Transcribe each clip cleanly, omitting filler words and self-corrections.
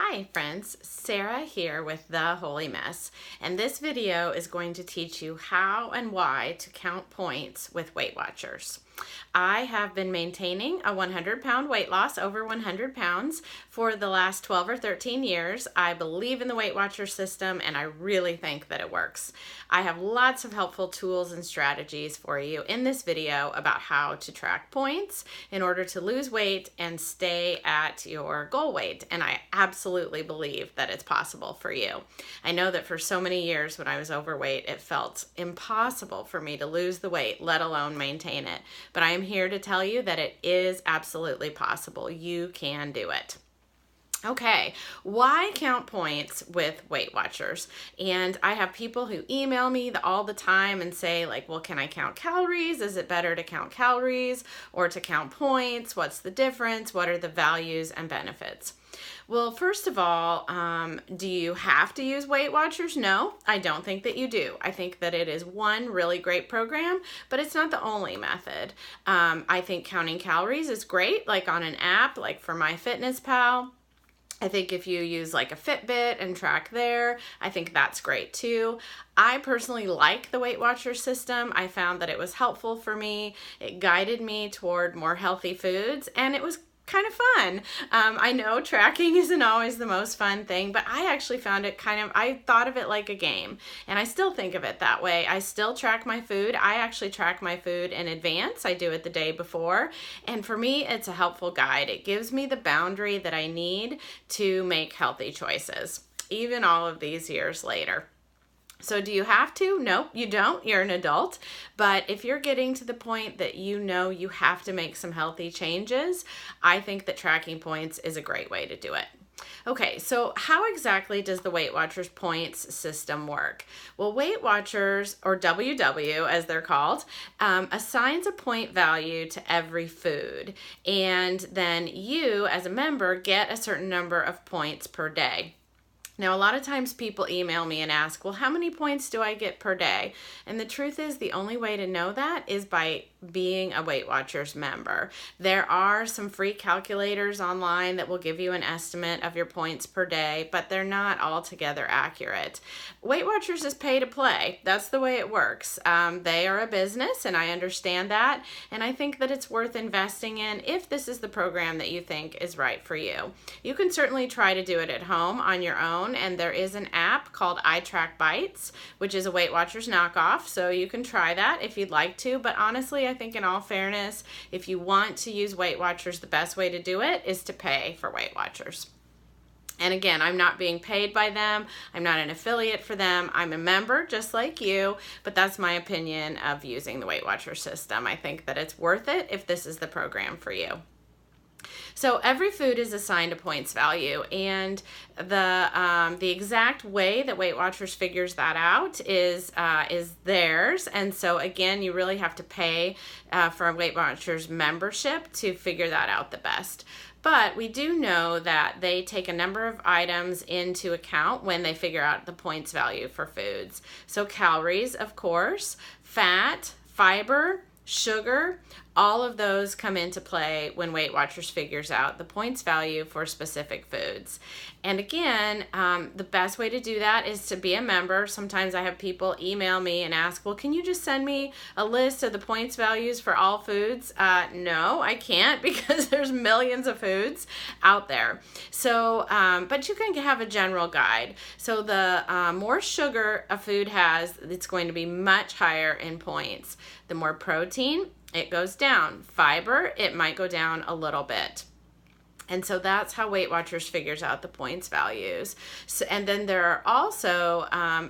Hi friends, Sarah here with The Holy Mess, and this video is going to teach you how and why to count points with Weight Watchers. I have been maintaining a 100-pound weight loss, over 100 pounds, for the last 12 or 13 years. I believe in the Weight Watchers system, and I really think that it works. I have lots of helpful tools and strategies for you in this video about how to track points in order to lose weight and stay at your goal weight, and I absolutely believe that it's possible for you. I know that for so many years when I was overweight, it felt impossible for me to lose the weight, let alone maintain it. But I am here to tell you that it is absolutely possible. You can do it. Okay, why count points with Weight Watchers? And I have people who email me all the time and say like, well, can I count calories? Is it better to count calories or to count points? What's the difference? What are the values and benefits? Well, first of all, do you have to use Weight Watchers? No, I don't think that you do. I think that it is one really great program, but it's not the only method. I think counting calories is great, like on an app, like for MyFitnessPal. I think if you use like a Fitbit and track there, I think that's great too. I personally like the Weight Watchers system. I found that it was helpful for me. It guided me toward more healthy foods, and it was kind of fun. I know tracking isn't always the most fun thing, but I actually found it I thought of it like a game, and I still think of it that way. I still track my food. I actually track my food in advance. I do it the day before, and for me, it's a helpful guide. It gives me the boundary that I need to make healthy choices, even all of these years later. So do you have to? Nope, you don't. You're an adult. But if you're getting to the point that you know you have to make some healthy changes, I think that tracking points is a great way to do it. Okay, so how exactly does the Weight Watchers points system work? Well, Weight Watchers, or WW as they're called, assigns a point value to every food. And then you, as a member, get a certain number of points per day. Now, a lot of times people email me and ask, well, how many points do I get per day? And the truth is, the only way to know that is by being a Weight Watchers member. There are some free calculators online that will give you an estimate of your points per day, but they're not altogether accurate. Weight Watchers is pay to play. That's the way it works. They are a business, and I understand that, and I think that it's worth investing in if this is the program that you think is right for you. You can certainly try to do it at home on your own, and there is an app called iTrackBites, which is a Weight Watchers knockoff, so you can try that if you'd like to, but honestly, I think in all fairness, if you want to use Weight Watchers, the best way to do it is to pay for Weight Watchers. And again, I'm not being paid by them. I'm not an affiliate for them. I'm a member just like you, but that's my opinion of using the Weight Watchers system. I think that it's worth it if this is the program for you. So every food is assigned a points value, and the exact way that Weight Watchers figures that out is theirs. And so again, you really have to pay for a Weight Watchers membership to figure that out the best. But we do know that they take a number of items into account when they figure out the points value for foods. So calories, of course, fat, fiber, sugar, all of those come into play when Weight Watchers figures out the points value for specific foods. And again, the best way to do that is to be a member. Sometimes I have people email me and ask, well, can you just send me a list of the points values for all foods? No, I can't, because there's millions of foods out there. So, but you can have a general guide. So the more sugar a food has, it's going to be much higher in points. The more protein, it goes down. Fiber, it might go down a little bit. And so that's how Weight Watchers figures out the points values. So, and then there are also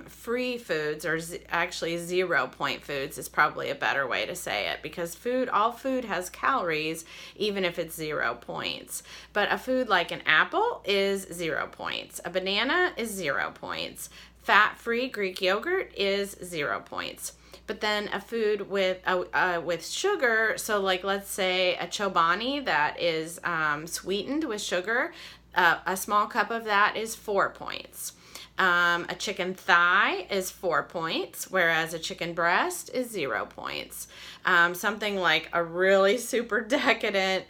free foods, or actually 0 point foods is probably a better way to say it, because all food has calories, even if it's 0 points. But a food like an apple is 0 points. A banana is 0 points. Fat-free Greek yogurt is 0 points. But then a food with sugar, so like let's say a chobani that is sweetened with sugar, a small cup of that is 4 points. A chicken thigh is 4 points, whereas a chicken breast is 0 points. Something like a really super decadent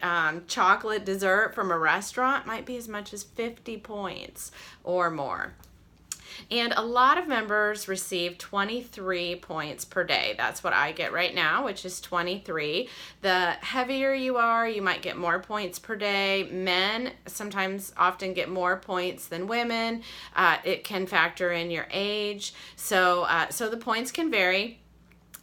chocolate dessert from a restaurant might be as much as 50 points or more. And a lot of members receive 23 points per day. That's what I get right now, which is 23. The heavier you are, you might get more points per day. Men sometimes often get more points than women. It can factor in your age. So the points can vary.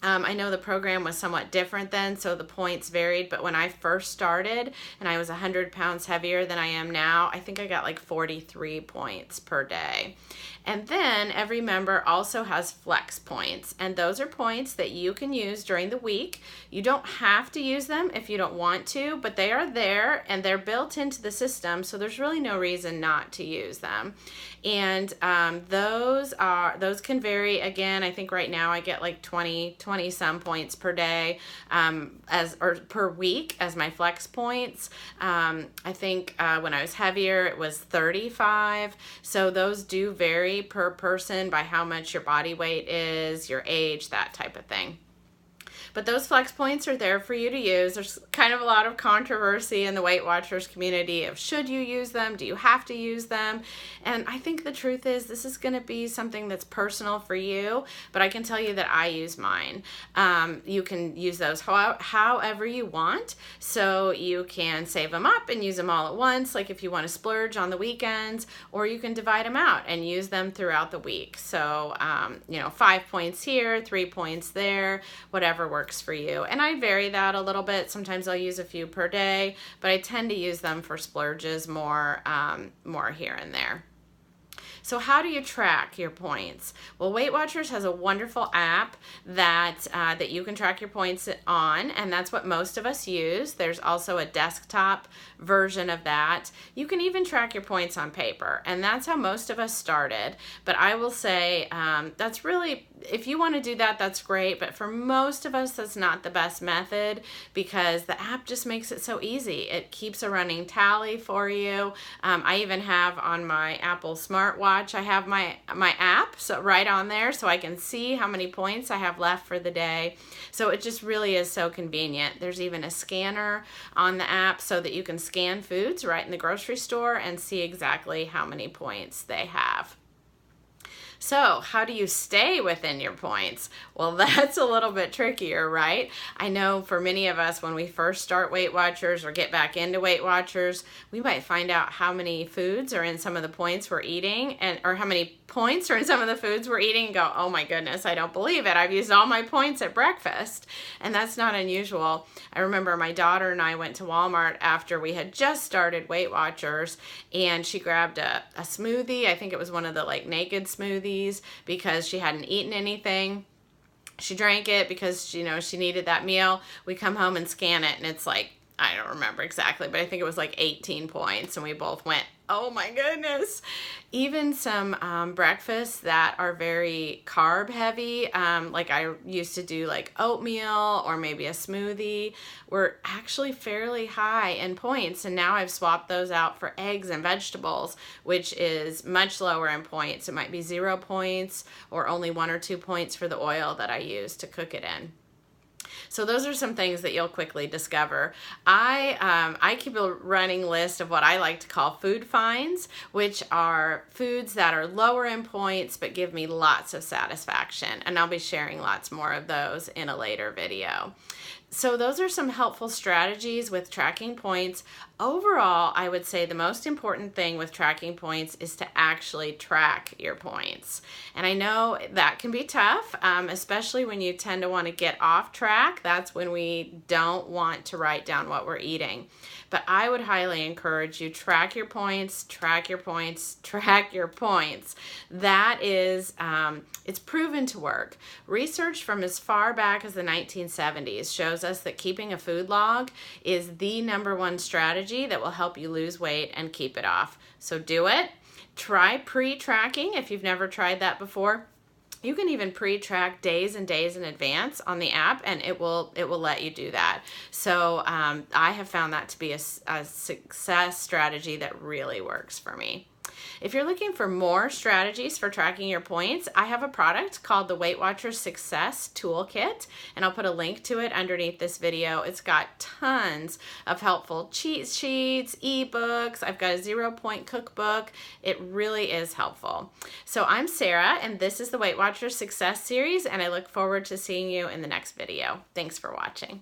I know the program was somewhat different then, so the points varied, but when I first started and I was 100 pounds heavier than I am now, I think I got like 43 points per day. And then every member also has flex points, and those are points that you can use during the week. You don't have to use them if you don't want to, but they are there and they're built into the system, so there's really no reason not to use them. And those can vary. Again, I think right now I get like 20 some points per day or per week as my flex points. I think when I was heavier it was 35. So those do vary per person by how much your body weight is, your age, that type of thing. But those flex points are there for you to use. There's kind of a lot of controversy in the Weight Watchers community of should you use them? Do you have to use them? And I think the truth is this is going to be something that's personal for you, but I can tell you that I use mine. You can use those however you want. So you can save them up and use them all at once, like if you want to splurge on the weekends, or you can divide them out and use them throughout the week. So, 5 points here, 3 points there, whatever works for you. And I vary that a little bit. Sometimes I'll use a few per day, but I tend to use them for splurges more here and there. So how do you track your points? Well, Weight Watchers has a wonderful app that you can track your points on, and that's what most of us use. There's also a desktop version of that. You can even track your points on paper, and that's how most of us started. But I will say that's really, if you want to do that, that's great. But for most of us, that's not the best method because the app just makes it so easy. It keeps a running tally for you. I even have on my Apple smartwatch, I have my app so right on there so I can see how many points I have left for the day. So it just really is so convenient. There's even a scanner on the app so that you can scan foods right in the grocery store and see exactly how many points they have. So how do you stay within your points? Well, that's a little bit trickier, right? I know for many of us, when we first start Weight Watchers or get back into Weight Watchers, we might find out how many foods are in some of the points we're eating, or how many points are in some of the foods we're eating and go, oh my goodness, I don't believe it. I've used all my points at breakfast. And that's not unusual. I remember my daughter and I went to Walmart after we had just started Weight Watchers, and she grabbed a smoothie. I think it was one of the like naked smoothies because she hadn't eaten anything. She drank it because she needed that meal. We come home and scan it and it's like, I don't remember exactly, but I think it was like 18 points, and we both went, oh my goodness. Even some breakfasts that are very carb heavy, like I used to do like oatmeal or maybe a smoothie, were actually fairly high in points, and now I've swapped those out for eggs and vegetables, which is much lower in points. It might be 0 points or only 1 or 2 points for the oil that I use to cook it in. So those are some things that you'll quickly discover. I keep a running list of what I like to call food finds, which are foods that are lower in points but give me lots of satisfaction. And I'll be sharing lots more of those in a later video. So those are some helpful strategies with tracking points. Overall, I would say the most important thing with tracking points is to actually track your points. And I know that can be tough, especially when you tend to want to get off track. That's when we don't want to write down what we're eating. But I would highly encourage you, track your points, track your points, track your points. That is, it's proven to work. Research from as far back as the 1970s shows us that keeping a food log is the #1 strategy that will help you lose weight and keep it off. So do it. Try pre-tracking if you've never tried that before. You can even pre-track days and days in advance on the app, and it will let you do that. So I have found that to be a success strategy that really works for me. If you're looking for more strategies for tracking your points, I have a product called the Weight Watchers Success Toolkit, and I'll put a link to it underneath this video. It's got tons of helpful cheat sheets, ebooks. I've got a 0-point cookbook. It really is helpful. So I'm Sarah, and this is the Weight Watchers Success Series, and I look forward to seeing you in the next video. Thanks for watching.